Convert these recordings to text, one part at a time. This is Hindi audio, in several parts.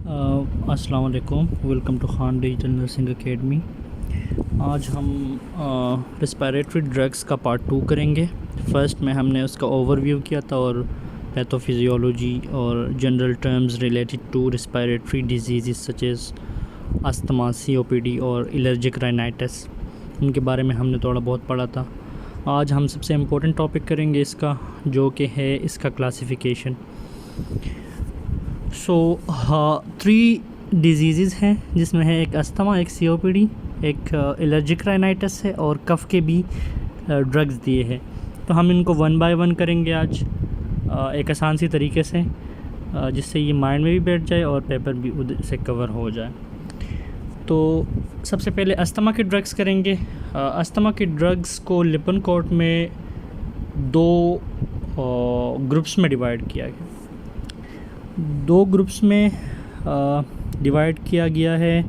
अस्सलाम वालेकुम, welcome to Khan digital nursing academy. आज हम रिस्पायरेटरी ड्रग्स का पार्ट 2 करेंगे। फर्स्ट में हमने उसका ओवरव्यू किया था और पैथोफिजियोलॉजी और general terms related to respiratory diseases such as asthma, COPD और एलर्जिक राइनाइटिस, उनके बारे में हमने थोड़ा बहुत पढ़ा था। आज हम सबसे इम्पोर्टेंट टॉपिक करेंगे इसका, जो कि है इसका क्लासिफिकेशन। हाँ, 3 डिजीज़ हैं जिसमें है एक अस्थमा, एक COPD, एक एलर्जिक राइनाइटिस है और कफ़ के भी ड्रग्स दिए हैं। तो हम इनको 1 बाय 1 करेंगे आज एक आसान सी तरीके से, जिससे ये माइंड में भी बैठ जाए और पेपर भी उधर से कवर हो जाए। तो सबसे पहले अस्थमा के ड्रग्स करेंगे। अस्थमा के ड्रग्स को लिपनकोर्ट में 2 ग्रुप्स में डिवाइड किया गया। 2 ग्रुप्स में डिवाइड किया गया है,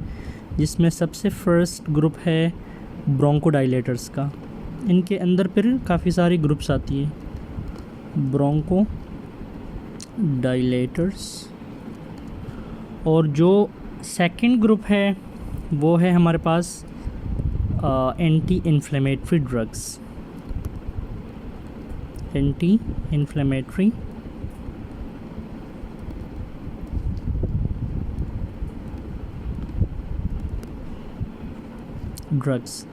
जिसमें सबसे फर्स्ट ग्रुप है ब्रोंकोडाइलेटर्स का। इनके अंदर फिर काफ़ी सारी ग्रुप्स आती है, ब्रोंकोडाइलेटर्स। और जो सेकंड ग्रुप है वो है हमारे पास anti inflammatory drugs, anti inflammatory drugs.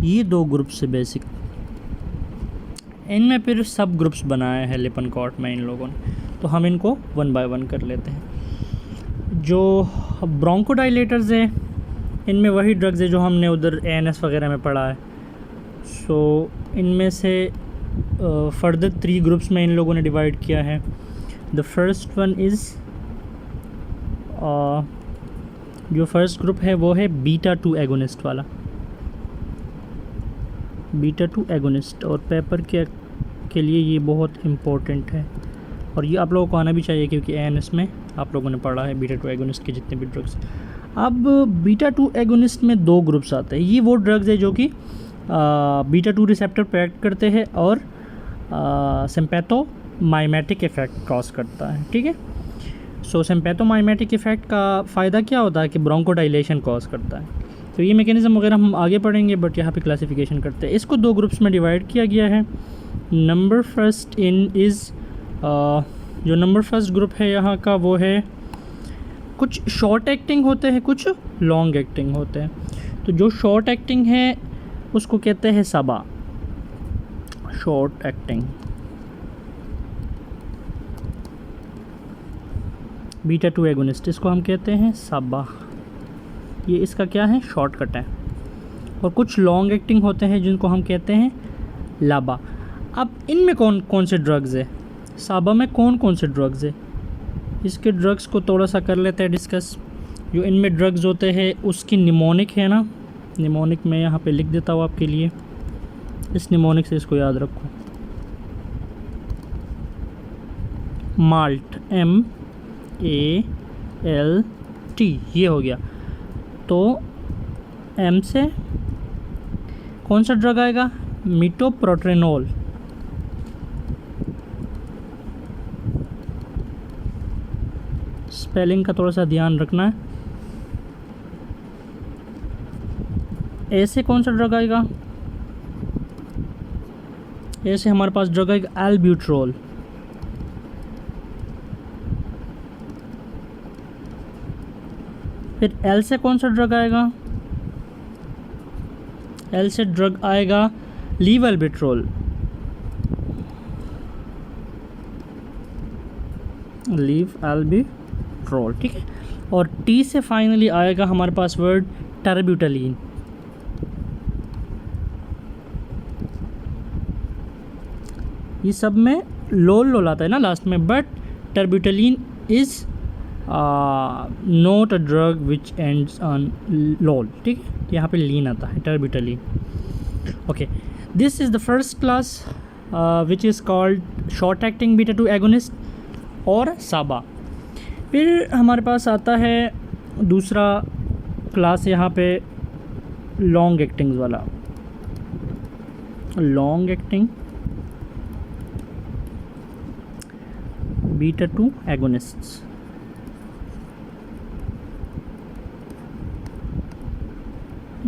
ये 2 ग्रुप से बेसिक, इनमें फिर सब ग्रुप्स बनाए हैं लिपनकोर्ट में इन लोगों ने। तो हम इनको 1 बाय 1 कर लेते हैं। जो ब्रोंकोडाइलेटर्स है, इनमें वही ड्रग्स है जो हमने उधर ANS वगैरह में पढ़ा है। इनमें से फर्दर 3 ग्रुप्स में इन लोगों ने डिवाइड किया है। द फर्स्ट वन इज़, जो फर्स्ट ग्रुप है वो है β2 एगोनिस्ट वाला, β2 एगोनिस्ट। और पेपर के लिए ये बहुत इम्पोर्टेंट है और ये आप लोगों को आना भी चाहिए, क्योंकि ANS में आप लोगों ने पढ़ा है β2 एगोनिस्ट के जितने भी ड्रग्स। अब β2 एगोनिस्ट में 2 ग्रुप्स आते हैं। ये वो ड्रग्स है जो कि β2 रिसेप्टर पे एक्ट करते हैं और सिम्पैथोमाइमेटिक इफ़ेक्ट कॉज करता है, ठीक है। सिम्पैथोमाइमेटिक इफ़ेक्ट का फ़ायदा क्या होता है कि ब्रोंकोडाइलेशन कॉज करता है। तो ये मैकेनिज़्म वगैरह हम आगे पढ़ेंगे, बट यहाँ पे क्लासिफिकेशन करते हैं। इसको 2 ग्रुप्स में डिवाइड किया गया है। नंबर फर्स्ट जो नंबर फर्स्ट ग्रुप है यहाँ का, वो है कुछ शॉर्ट एक्टिंग होते हैं, कुछ लॉन्ग एक्टिंग होते हैं। तो जो शॉर्ट एक्टिंग है उसको कहते हैं साबा, शॉर्ट एक्टिंग। β2 एगोनिस्ट, इसको हम कहते हैं साबा। ये इसका क्या है, शॉर्टकट है। और कुछ लॉन्ग एक्टिंग होते हैं जिनको हम कहते हैं लाबा। अब इनमें कौन कौन से ड्रग्स है, साबा में कौन कौन से ड्रग्स है, इसके ड्रग्स को थोड़ा सा कर लेते हैं डिस्कस। जो इनमें ड्रग्स होते हैं उसकी निमोनिक है ना, निमोनिक मैं यहाँ पे लिख देता हूँ आपके लिए। इस निमोनिक से इसको याद रखो, माल्ट, MALT, ये हो गया। तो M से कौन सा ड्रग आएगा, मिटोप्रोट्रेनोल। स्पेलिंग का थोड़ा सा ध्यान रखना है। ए से कौन सा ड्रग आएगा, ए से हमारे पास ड्रग आएगा एल्ब्यूट्रोल। फिर एल से कौन सा ड्रग आएगा, एल से ड्रग आएगा लीवल्बिट्रोल, लीवल्बिट्रोल, ठीक है। और टी से फाइनली आएगा हमारे पास वर्ड टर्ब्यूटलीन। ये सब में लोल आता है ना लास्ट में, but terbutaline is not a drug which ends on लोल, ठीक है। यहाँ पे लीन आता है, terbutaline. Okay, this is the first class which is called short acting β2 agonist और साबा। फिर हमारे पास आता है दूसरा क्लास यहाँ पे लॉन्ग एक्टिंग्स वाला, लॉन्ग एक्टिंग beta 2 agonists।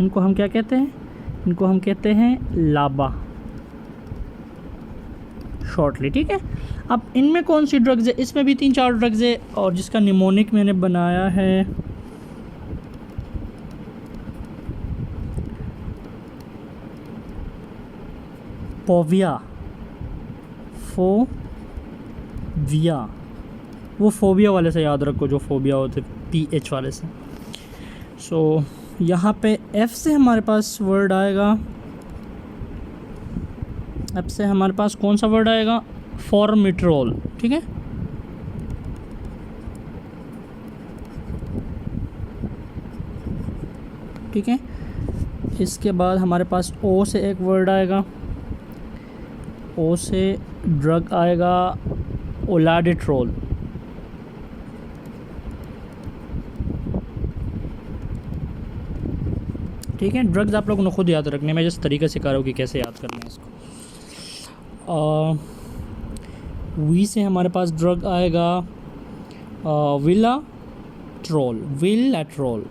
इनको हम क्या कहते हैं? इनको हम कहते हैं लाबा शॉर्टली, ठीक है। अब इनमें कौन सी ड्रग्स है? इसमें भी 3-4 ड्रग्स है, और जिसका निमोनिक मैंने बनाया है फोविया। वो फोबिया वाले से याद रखो, जो फोबिया होते PH वाले से। सो यहाँ पे F से हमारे पास वर्ड आएगा, F से हमारे पास कौन सा वर्ड आएगा? फॉर्मिट्रोल, ठीक है। ठीक है, इसके बाद हमारे पास O से एक वर्ड आएगा, O से ड्रग आएगा ओलाडिट्रोल। ठीक है, ड्रग्स आप लोगों ने खुद याद रखने, मैं जिस तरीके से कह रहा हूँ कि कैसे याद करना है इसको। वी से हमारे पास ड्रग आएगा विलाट्रोल।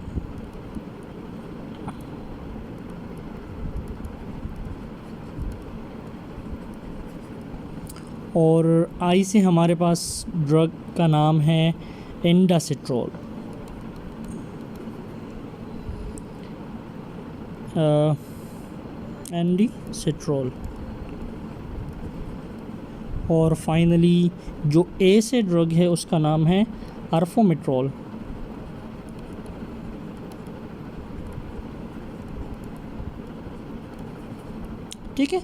और आई से हमारे पास ड्रग का नाम है एंडासिट्रोल। एंडासिट्रोल। और फाइनली जो ए से ड्रग है उसका नाम है अर्फोमेट्रोल। ठीक है,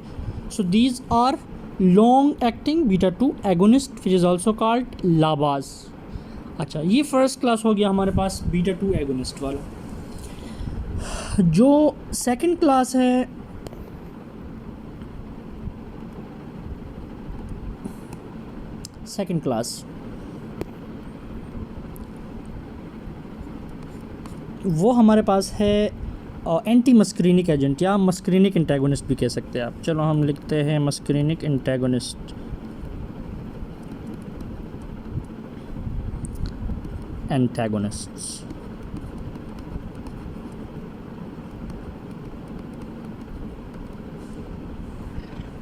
so these are long acting beta 2 agonist which is also called LABAs. अच्छा, ये फर्स्ट क्लास हो गया हमारे पास बीटा 2 एगोनिस्ट वाला। जो सेकंड क्लास है वो हमारे पास है एंटी मस्क्रीनिक एजेंट या मस्क्रीनिक एंटागोनिस्ट भी कह सकते हैं आप। चलो हम लिखते हैं मस्क्रीनिक एंटागोनिस्ट। एंटागोनिस्ट्स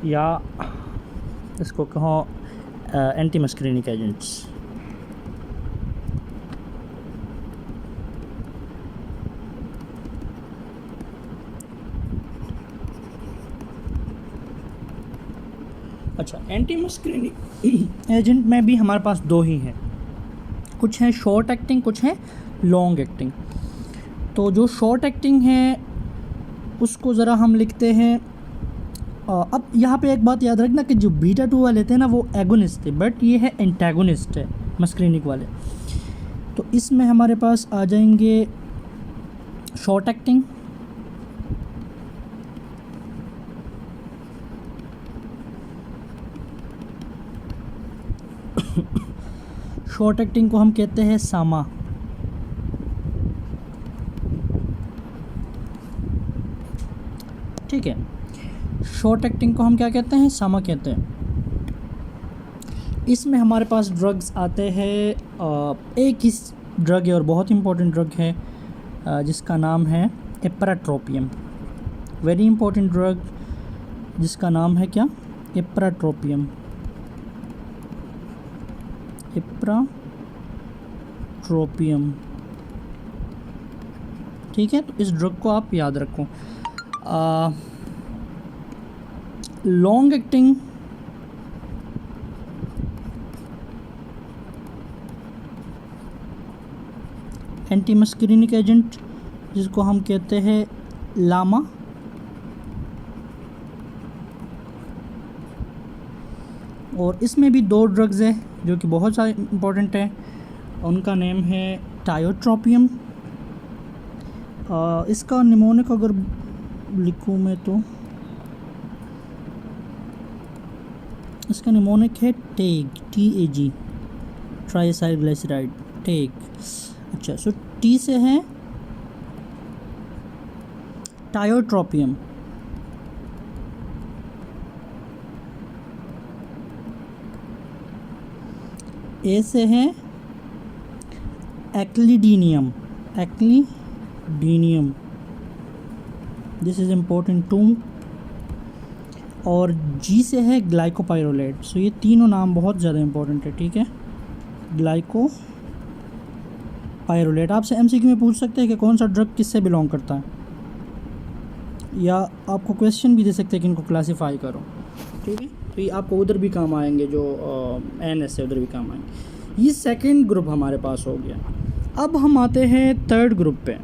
या इसको कहो एंटी मस्क्रीनिक एजेंट्स। अच्छा, एंटी मस्क्रीनिक एजेंट में भी हमारे पास दो ही हैं, कुछ हैं शॉर्ट एक्टिंग, कुछ हैं लॉन्ग एक्टिंग। तो जो शॉर्ट एक्टिंग है उसको ज़रा हम लिखते हैं। अब यहाँ पे एक बात याद रखना कि जो बीटा 2 वाले थे ना वो एगोनिस्ट थे, बट ये है एंटागोनिस्ट है मस्क्रीनिक वाले। तो इसमें हमारे पास आ जाएंगे शॉर्ट एक्टिंग, शॉर्ट एक्टिंग को हम कहते हैं सामा। ठीक है, शॉर्ट एक्टिंग को हम क्या कहते हैं? सामा कहते हैं। इसमें हमारे पास ड्रग्स आते हैं, एक ही ड्रग है और बहुत इंपॉर्टेंट ड्रग है जिसका नाम है एप्राट्रोपियम। वेरी इंपॉर्टेंट ड्रग जिसका नाम है क्या? एप्राट्रोपियम। एप्राट्रोपियम, ठीक है। तो इस ड्रग को आप याद रखो। Long acting anti muscarinic agent जिसको हम कहते हैं लामा। और इसमें भी दो ड्रग्स है जो कि बहुत सारे इम्पोर्टेंट है, उनका नेम है टायोट्रोपियम। इसका निमोनिक अगर लिखूँ मैं तो इसका निमोनिक है tag, TAG, triacyl glyceride, tag. अच्छा, सो टी से है टायोट्रोपियम, ए से है एक्लिडीनियम, दिस इज़ इम्पोर्टेंट टू। और जी से है ग्लाइकोपाइरोलेट। सो ये तीनों नाम बहुत ज़्यादा इम्पोर्टेंट है, ठीक है। ग्लाइकोपाइरोलेट आपसे एमसीक्यू में पूछ सकते हैं कि कौन सा ड्रग किससे बिलोंग करता है, या आपको क्वेश्चन भी दे सकते हैं कि इनको क्लासीफाई करो, ठीक है। तो ये आपको उधर भी काम आएंगे, जो एनएस है उधर भी काम आएंगे। ये सेकंड ग्रुप हमारे पास हो गया। अब हम आते हैं थर्ड ग्रुप पे।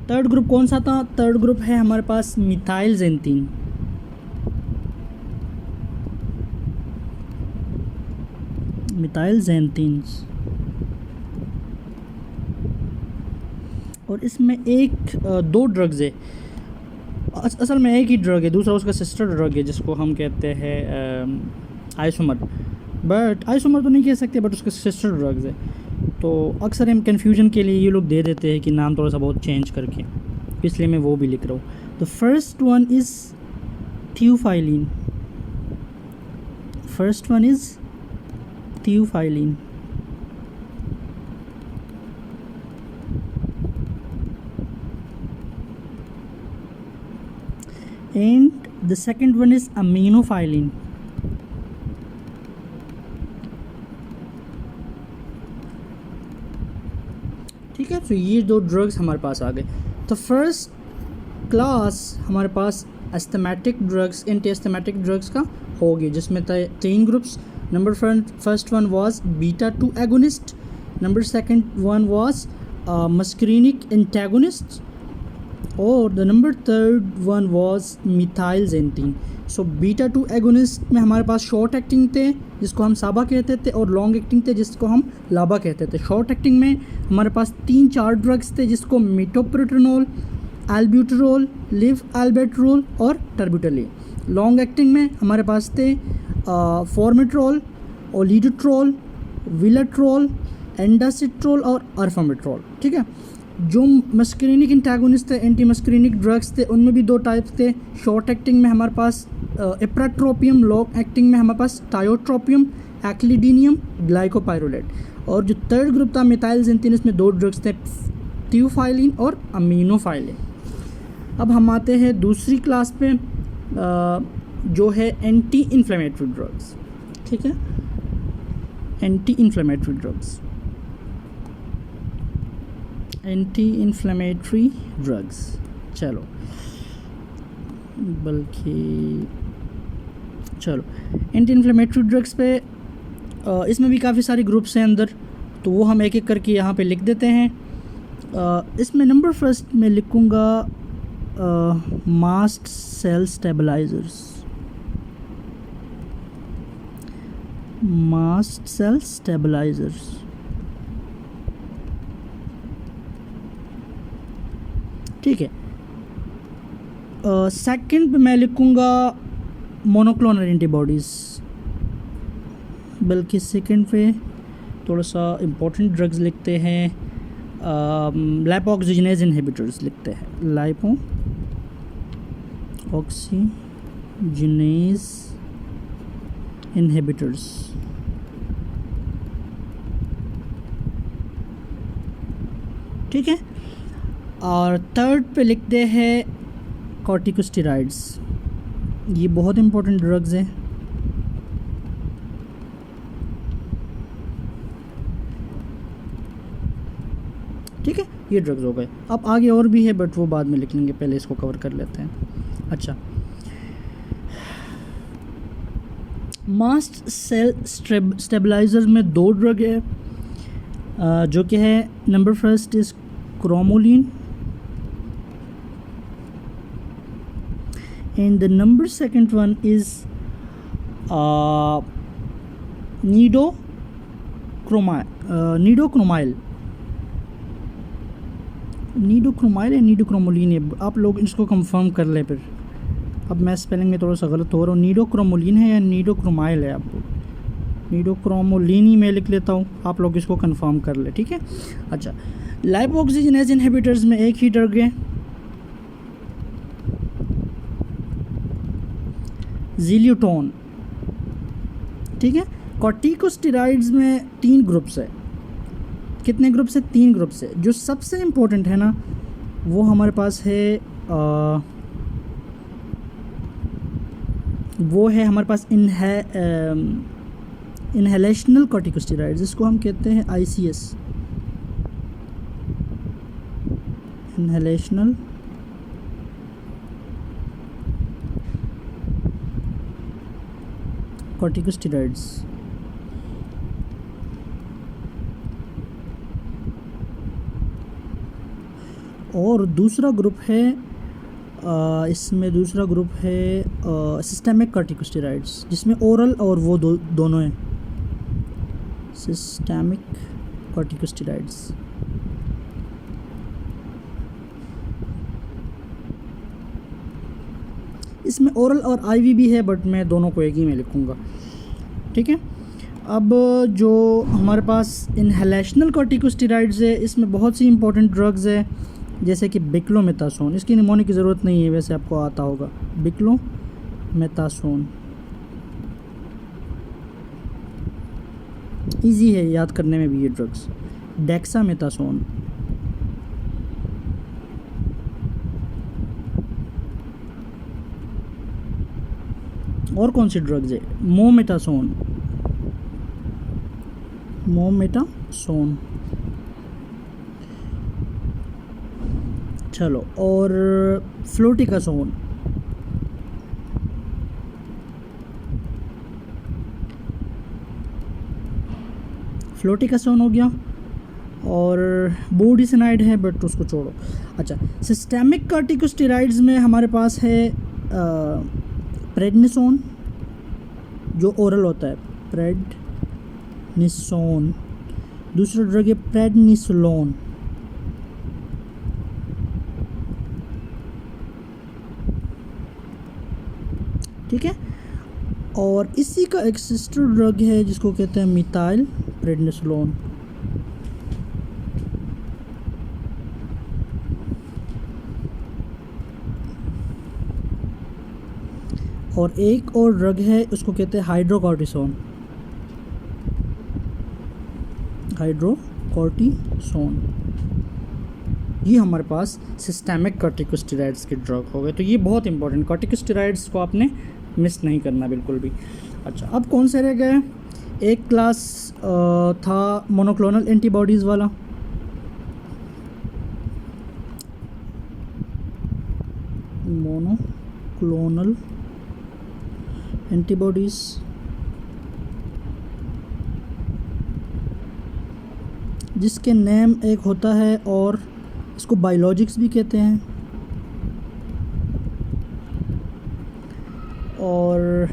थर्ड ग्रुप कौन सा था? थर्ड ग्रुप है हमारे पास मिथाइल जेंतीन। मिथाइल जेंतीन्स। और इसमें दो ड्रग्स है, असल में एक ही ड्रग है, दूसरा उसका सिस्टर ड्रग है जिसको हम कहते हैं आइसोमर। बट आइसोमर तो नहीं कह सकते, बट उसका सिस्टर ड्रग्स है। तो अक्सर हम कन्फ्यूजन के लिए ये लोग दे देते हैं कि नाम थोड़ा सा बहुत चेंज करके, इसलिए मैं वो भी लिख रहा हूँ। तो first one is theophylline. First one is theophylline. and the second one is aminophylline। ठीक है, तो ये दो ड्रग्स हमारे पास आ गए। तो फर्स्ट क्लास हमारे पास asthmatic drugs, anti asthmatic drugs का हो गया, जिसमें तीन groups. Number first one was beta 2 agonist, number second one was muscarinic antagonist, और the number third one was methylxanthine. So beta 2 agonist में हमारे पास शॉर्ट एक्टिंग थे जिसको हम साबा कहते थे, और लॉन्ग एक्टिंग थे जिसको हम लाबा कहते थे। शॉर्ट एक्टिंग में हमारे पास 3-4 ड्रग्स थे जिसको मिटोप्रोटेनोल, एल्ब्यूटेरोल, लिव एल्बेट्रोल और टर्बिटोलिन। लॉन्ग एक्टिंग में हमारे पास थे फॉर्मेट्रोल, ओलिडोट्रोल, विलाट्रोल, एंडासिट्रोल और अर्फामेट्रोल, ठीक है। जो मस्करीनिक इंटैगोनिस्ट थे, एंटी मस्करीनिक ड्रग्स थे, उनमें भी दो टाइप्स थे। शॉर्ट एक्टिंग में हमारे पास एप्राट्रोपियम, लॉन्ग एक्टिंग में हमारे पास टायोट्रोपियम, एक्लिडीनियम, ग्लाइकोपाइरोलेट। और जो थर्ड ग्रुप था मिथाइल जेंतीन, इसमें दो ड्रग्स थे, थियोफाइलिन और अमीनोफाइलिन। अब हम आते हैं दूसरी क्लास पे, जो है एंटी इन्फ्लेमेटरी ड्रग्स, ठीक है। Anti inflammatory drugs, anti inflammatory drugs, चलो एंटी इन्फ्लेमेटरी ड्रग्स पे इसमें भी काफ़ी सारे ग्रुप्स हैं अंदर, तो वो हम एक एक करके यहाँ पे लिख देते हैं। इसमें नंबर फर्स्ट में लिखूँगा mast cell stabilisers. Mast cell stabilisers, ठीक है। सेकंड पे मैं लिखूँगा मोनोक्लोनल एंटीबॉडीज़, बल्कि सेकंड पे थोड़ा सा इम्पोर्टेंट ड्रग्स लिखते हैं, लाइपोऑक्सीजनेज इनहिबिटर्स लिखते हैं, लाइपोऑक्सीजनेज इनहिबिटर्स, ठीक है। और थर्ड पे लिखते हैं कॉर्टिकोस्टेरॉइड्स, ये बहुत इंपॉर्टेंट ड्रग्स हैं। ठीक है, ये ड्रग्स हो गए। अब आगे और भी है बट वो बाद में लिख लेंगे, पहले इसको कवर कर लेते हैं। अच्छा, मास्ट सेल स्टेबलाइजर्स में दो ड्रग है, जो कि है number first is cromolyn and the number second one is नीडोक्रोमाइल या नीडोक्रोमोलिन है, आप लोग इसको कंफर्म कर लें। फिर अब मैं स्पेलिंग में थोड़ा सा गलत हो रहा हूँ, नीडोक्रोमोलिन है या नीडोक्रोमाइल है, आपको नीडोक्रोमोलिन ही मैं लिख लेता हूँ, आप लोग इसको कंफर्म कर ले, ठीक है। अच्छा, लाइपोऑक्सीजनेज इनहिबिटर्स में एक ही ड्रग है, ज़िलियोटोन, ठीक है। कॉर्टिकोस्टेरॉइड्स में 3 ग्रुप्स है। कितने ग्रुप्स है? 3 ग्रुप्स है। जो सबसे इम्पोर्टेंट है ना, वो हमारे पास है वो है हमारे पास इनहेलेशनल कॉर्टिकोस्टेरॉइड, जिसको हम कहते हैं ICS, इनहेलेशनल कॉर्टिकोस्टेरॉइड्स। और दूसरा ग्रुप है इसमें दूसरा ग्रुप है सिस्टेमिक कॉर्टिकोस्टेरॉइड्स, जिसमें ओरल और वो दोनों हैं, सिस्टेमिक कॉर्टिकोस्टेरॉइड्स। इसमें ओरल और IV भी है, बट मैं दोनों को एक ही में लिखूँगा, ठीक है। अब जो हमारे पास इनहेलेशनल कॉर्टिकोस्टेरॉइड्स है, इसमें बहुत सी इंपॉर्टेंट ड्रग्स है, जैसे कि बिक्लोमेथासोन। इसकी निमोनिक की ज़रूरत नहीं है, वैसे आपको आता होगा, बिक्लोमेथासोन इजी है याद करने में भी ये ड्रग्स। डेक्सामेथासोन, और कौन सी ड्रग्स है, मोमेटासोन, चलो, और फ्लोटिकासोन, फ्लोटिकासोन हो गया, और बोडिसनाइड है बट उसको छोड़ो। अच्छा, सिस्टेमिक कॉर्टिकोस्टेरॉइड्स में हमारे पास है प्रेडनिसोन, जो ओरल होता है, प्रेडनिसोन। दूसरा ड्रग है प्रेडनिसोलोन, ठीक है। और इसी का एक सिस्टर ड्रग है जिसको कहते हैं मिथाइल प्रेडनिसोलोन। और एक और ड्रग है, उसको कहते हैं हाइड्रोकॉर्टिसोन, ये हमारे पास सिस्टेमिक कॉर्टिकोस्टेरॉइड्स के ड्रग हो गए। तो ये बहुत इंपॉर्टेंट, कॉर्टिकोस्टेरॉइड्स को आपने मिस नहीं करना बिल्कुल भी। अच्छा, अब कौन से रह गए? एक क्लास था मोनोक्लोनल एंटीबॉडीज़ वाला, मोनोक्लोनल एंटीबॉडीज़, जिसके नेम एक होता है, और इसको बायोलॉजिक्स भी कहते हैं। और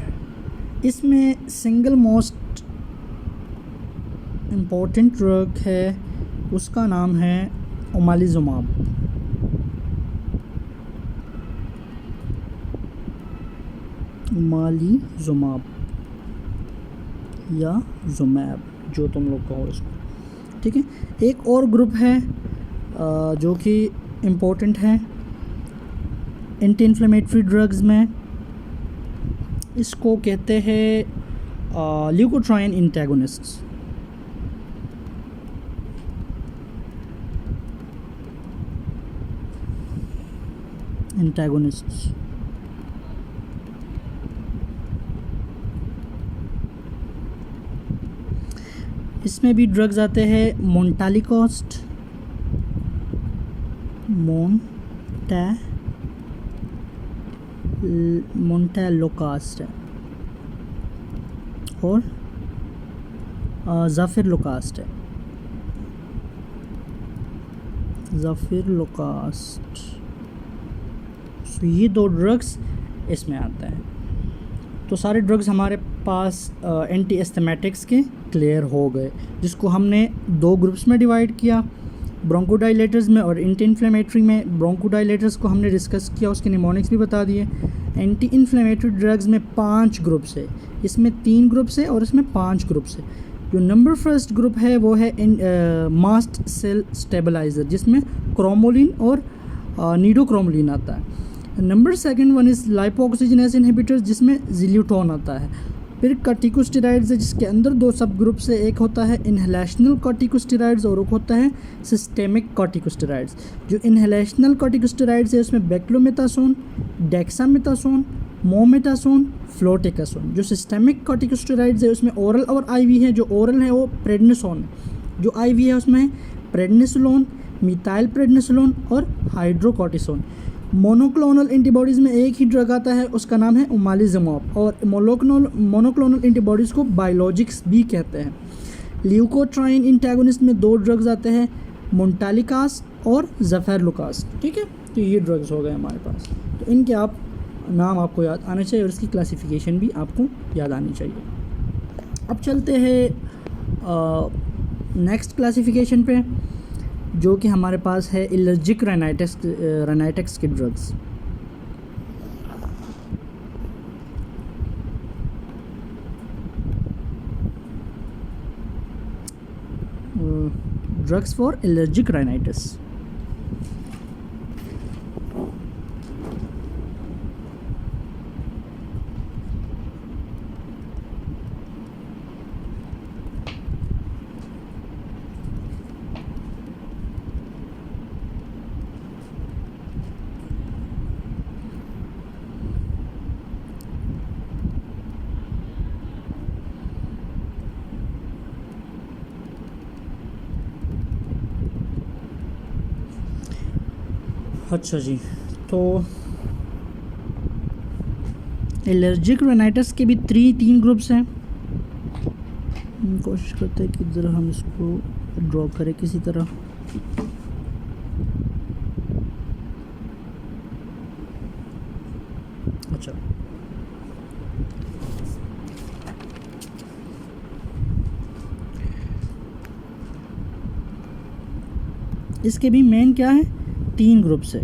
इसमें सिंगल मोस्ट इम्पोर्टेंट ड्रग है, उसका नाम है ओमालिजुमाब, ओमालिजुमाब या जुमैब, जो तुम लोग कहो इसको, ठीक है। एक और ग्रुप है जो कि इम्पोर्टेंट है एंटी इन्फ्लेमेटरी ड्रग्स में, इसको कहते हैं ल्यूकोट्राइन एंटागोनिस्ट्स। इसमें भी ड्रग्स आते हैं मोन्टालिकोस्ट, मोन्टालोकास्ट और ज़ाफिरलोकास्ट है, ज़ाफिरलोकास्ट। तो ये दो ड्रग्स इसमें आते हैं। तो सारे ड्रग्स हमारे पास एंटी एस्थमेटिक्स के क्लियर हो गए, जिसको हमने दो ग्रुप्स में डिवाइड किया, ब्रोंकोडाइलेटर्स में और एंटी इन्फ्लेमेटरी में। ब्रोंकोडाइलेटर्स को हमने डिस्कस किया, उसके निमोनिक्स भी बता दिए। एंटी इन्फ्लेमेटरी ड्रग्स में 5 ग्रुप्स है, इसमें 3 ग्रुप्स है और इसमें 5 ग्रुप्स है। जो नंबर फर्स्ट ग्रुप है वो है मास्ट सेल स्टेबलाइज़र, जिसमें क्रोमोलिन और नीडोक्रोमोलिन आता है। Number second one is lipoxygenase inhibitors, जिसमें ज़िल्यूटोन आता है। फिर कॉर्टिकोस्टेरॉइड्स है जिसके अंदर दो सब ग्रुप्स है, एक होता है इनहेलेशनल कॉर्टिकोस्टेरॉइड्स और एक होता है सिस्टेमिक कॉर्टिकोस्टेरॉइड्स। जो इनहेलेशनल कॉर्टिकोस्टेरॉइड्स है उसमें बेक्लोमेथासोन, डेक्सामेथासोन, मोमेथासोन, फ्लोटेकासोन। जो सिस्टेमिक कॉर्टिकोस्टेरॉइड्स है उसमें ओरल और आईवी है। जो ओरल है वो प्रेडनिसोन, जो आईवी है उसमें प्रेडनिसोलोन, मिथाइल प्रेडनिसोलोन और हाइड्रोकॉर्टिसोन। मोनोक्लोनल एंटीबॉडीज़ में एक ही ड्रग आता है, उसका नाम है ओमालिजमॉब, और मोनोक्लोनल एंटीबॉडीज़ को बायोलॉजिक्स भी कहते हैं। ल्यूकोट्राइन इंटैगोनिस्ट में दो ड्रग्स आते हैं, मोन्टालिकास और ज़फेरलुकास। ठीक है, तो ये ड्रग्स हो गए हमारे पास। तो इनके आप नाम आपको याद आने चाहिए और इसकी क्लासिफिकेशन भी आपको याद आनी चाहिए। अब चलते हैं नेक्स्ट क्लासिफिकेशन पे, जो कि हमारे पास है एलर्जिक राइनाइटिस के drugs. Drugs for allergic rhinitis. अच्छा जी, तो एलर्जिक राइनाइटिस के भी तीन ग्रुप्स हैं। कोशिश करते हैं कि ज़रा हम इसको ड्रॉ करें किसी तरह। अच्छा, इसके भी मेन क्या है, तीन ग्रुप्स है।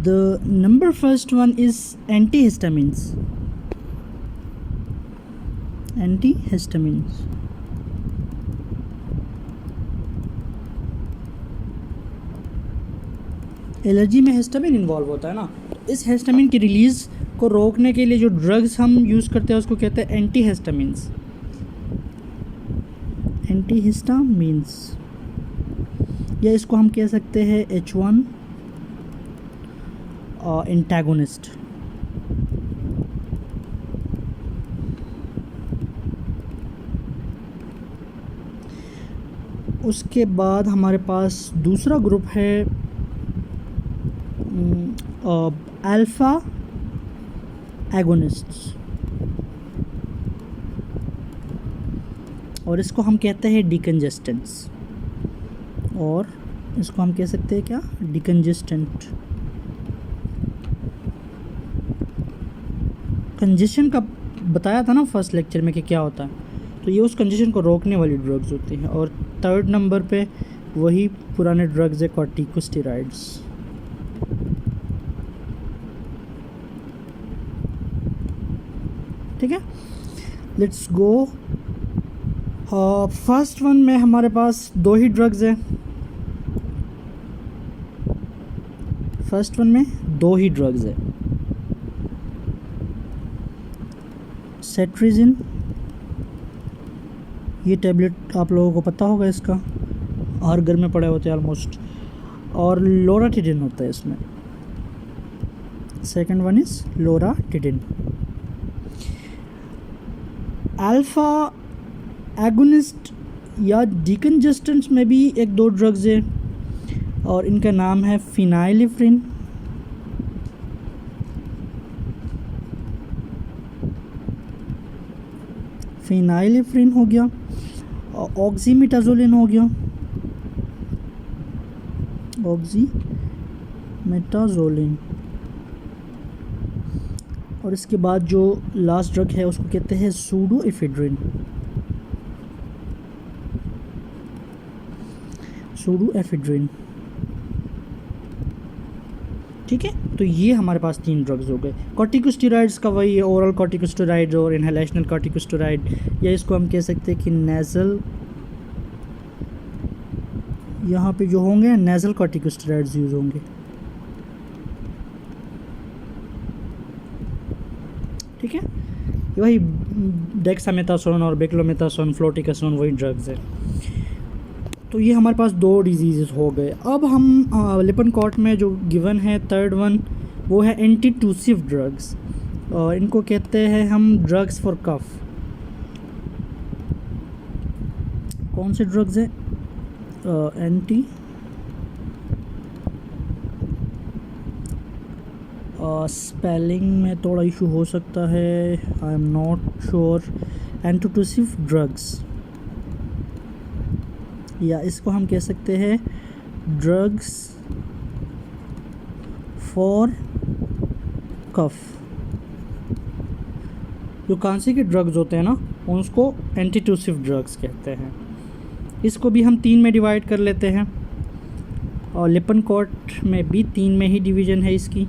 The number first one is antihistamines. Antihistamines allergy में हिस्टामिन इन्वॉल्व होता है ना, इस हिस्टामिन की रिलीज़ को रोकने के लिए जो ड्रग्स हम यूज़ करते हैं उसको कहते हैं एंटीहिस्टामिन्स। एंटीहिस्टामिन्स, या इसको हम कह सकते हैं H1 एंटागोनिस्ट। उसके बाद हमारे पास दूसरा ग्रुप है अल्फ़ा एगोनिस्ट्स, और इसको हम कहते हैं डिकंजेस्टेंट्स, और इसको हम कह सकते हैं क्या, डिकंजेस्टेंट। कंजेशन का बताया था ना फर्स्ट लेक्चर में कि क्या होता है, तो ये उस कंजेशन को रोकने वाली ड्रग्स होती हैं। और थर्ड नंबर पे वही पुराने ड्रग्स है, कॉर्टिकोस्टेरॉइड्स। ठीक है, लेट्स गो। फर्स्ट वन में हमारे पास दो ही ड्रग्स है। फर्स्ट वन में दो ही ड्रग्स है, सेट्रिजिन, ये टैबलेट आप लोगों को पता होगा, इसका हर घर में पड़े होते हैं ऑलमोस्ट, और लोराटिडिन होता है इसमें। Second one is loratadine. Alpha agonist या डिकंजेस्टेंट्स में भी एक दो ड्रग्स है, और इनका नाम है फिनाइलिफ्रिन हो गया, ऑक्सीमेटाजोलिन हो गया, ऑक्सीमेटाजोलिन। और इसके बाद जो लास्ट ड्रग है उसको कहते हैं सूडोएफेड्रिन। ठीक है, तो ये हमारे पास तीन ड्रग्स हो गए। कॉर्टिकोस्टेरॉइड्स का वही है, ओरल कॉर्टिकोस्टेरॉइड और इनहेलेशनल कॉर्टिकोस्टेरॉइड, या इसको हम कह सकते हैं कि नेज़ल, यहाँ पे जो होंगे नेज़ल कॉर्टिकोस्टेरॉइड्स यूज़ होंगे। ठीक है, वही डेक्सामेथासोन और बेक्लोमेथासोन, फ्लोटिकासोन वही ड्रग्स है। तो ये हमारे पास 2 डिजीज़ हो गए। अब हम लिपनकॉट में जो गिवन है थर्ड वन, वो है एंटीटूसिव ड्रग्स, और इनको कहते हैं हम ड्रग्स फॉर कफ। कौन से ड्रग्स है? एंटी स्पेलिंग में थोड़ा इशू हो सकता है, I am not sure. Antitussive drugs, या इसको हम कह सकते हैं ड्रग्स फॉर कफ। जो खांसी के ड्रग्स होते हैं ना, उसको एंटीटूसिव ड्रग्स कहते हैं। इसको भी हम 3 में डिवाइड कर लेते हैं, और लिपनकॉट में भी 3 में ही डिवीज़न है इसकी।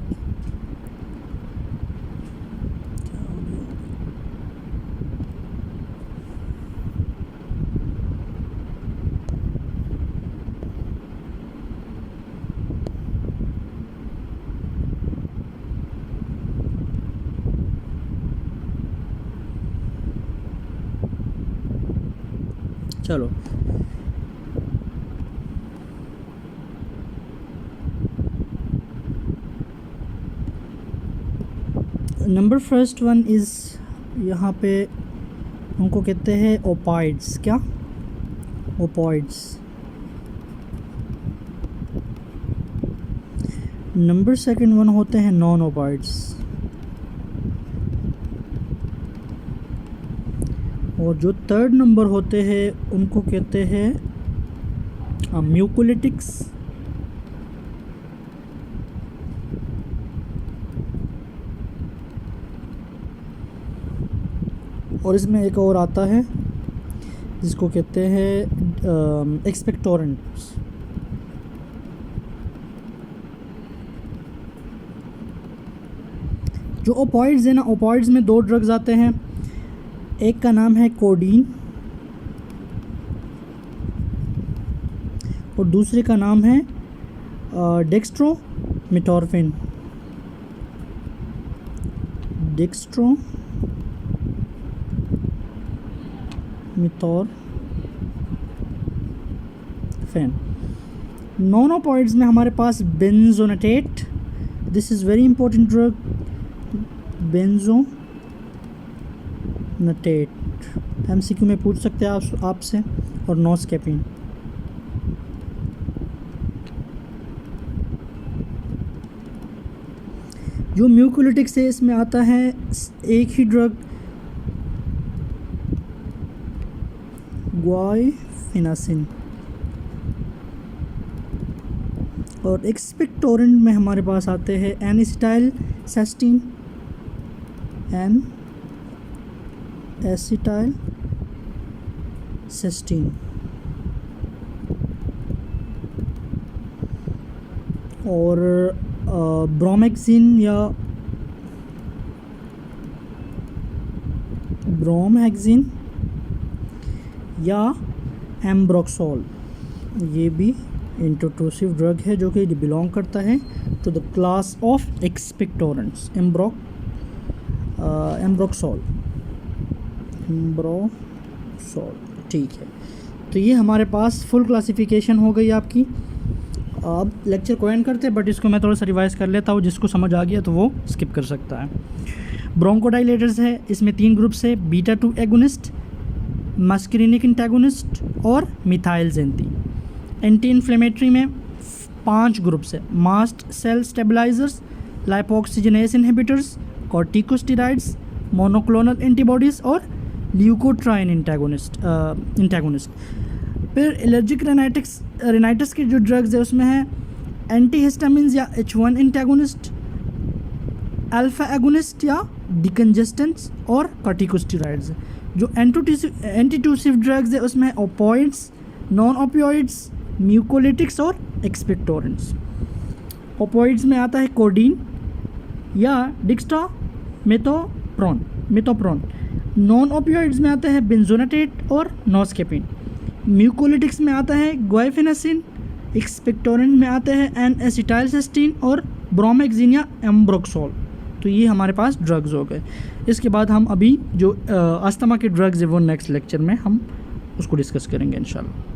चलो, नंबर फर्स्ट वन इज़, यहाँ पे उनको कहते हैं ओपाइड्स। क्या? ओपाइड्स। नंबर सेकंड वन होते हैं नॉन ओपाइड्स, और जो थर्ड नंबर होते हैं उनको कहते हैं म्यूकोलिटिक्स। और इसमें एक और आता है जिसको कहते हैं एक्सपेक्टोरेंट्स। जो ओपॉइड्स है ना, ओपॉइड्स में 2 ड्रग्स आते हैं। एक का नाम है कोडीन और दूसरे का नाम है डेक्स्ट्रोमेथॉर्फिन। नॉन ओपॉइड्स में हमारे पास benzonatate, this is very important drug, benzonatate. MCQ में पूछ सकते हैं आपसे। और नोस्केपिन। जो म्यूकोलिटिक्स है इसमें आता है एक ही ड्रग, ग्वाइफेनासिन। और एक्सपेक्टोरेंट में हमारे पास आते हैं एन-एसिटाइलसिस्टीन, एसिटाइलसिस्टीन, और ब्रोमेक्सिन या ब्रोमहेक्सिन या एम्ब्रोक्सोल। ये भी इंट्रोट्रूसिव ड्रग है जो कि बिलोंग करता है to the class of expectorants. Ambroxol, ठीक है। तो ये हमारे पास फुल क्लासिफिकेशन हो गई आपकी। अब लेक्चर को एंड करते हैं, बट इसको मैं थोड़ा सा रिवाइज कर लेता हूँ, जिसको समझ आ गया तो वो स्किप कर सकता है। ब्रोंकोडाइलेटर्स है, इसमें 3 ग्रुप्स है, बीटा 2 एगोनिस्ट, मस्करिनिक एंटागोनिस्ट और मिथाइलजेंथी। एंटी इन्फ्लेमेटरी में 5 ग्रुप्स है, mast cell stabilisers, lipoxygenase inhibitors, corticosteroids, monoclonal antibodies और ल्यूकोट्राइन एंटागोनिस्ट। फिर एलर्जिक रेनाइटिस के जो ड्रग्स है उसमें है एंटीहिस्टामिन्स या H1 एंटागोनिस्ट, अल्फा एगोनिस्ट या डिकंजेस्टेंट्स और कॉर्टिकोस्टेरॉइड्स। जो एंटीटूसिव ड्रग्स है उसमें है ओपॉइड्स, नॉन ओपियोइड्स, म्यूकोलिटिक्स और एक्सपेक्टोरेंट्स। ओपॉइड्स में आता है कोडीन या डिक्स्ट्रामेथोप्रोन। नॉन ओपियोइड्स में आता है बेंजोनेटेट और नोस्केपिन। म्यूकोलिटिक्स में आता है ग्वाइफेनासिन। एक्सपेक्टोरेंट में आते हैं एन-एसिटाइलसिस्टीन और ब्रोमेक्सिन या एम्ब्रोक्सोल। तो ये हमारे पास ड्रग्स हो गए। इसके बाद हम अभी जो अस्थमा के ड्रग्स है वो नेक्स्ट लेक्चर में हम उसको डिस्कस करेंगे इंशाल्लाह।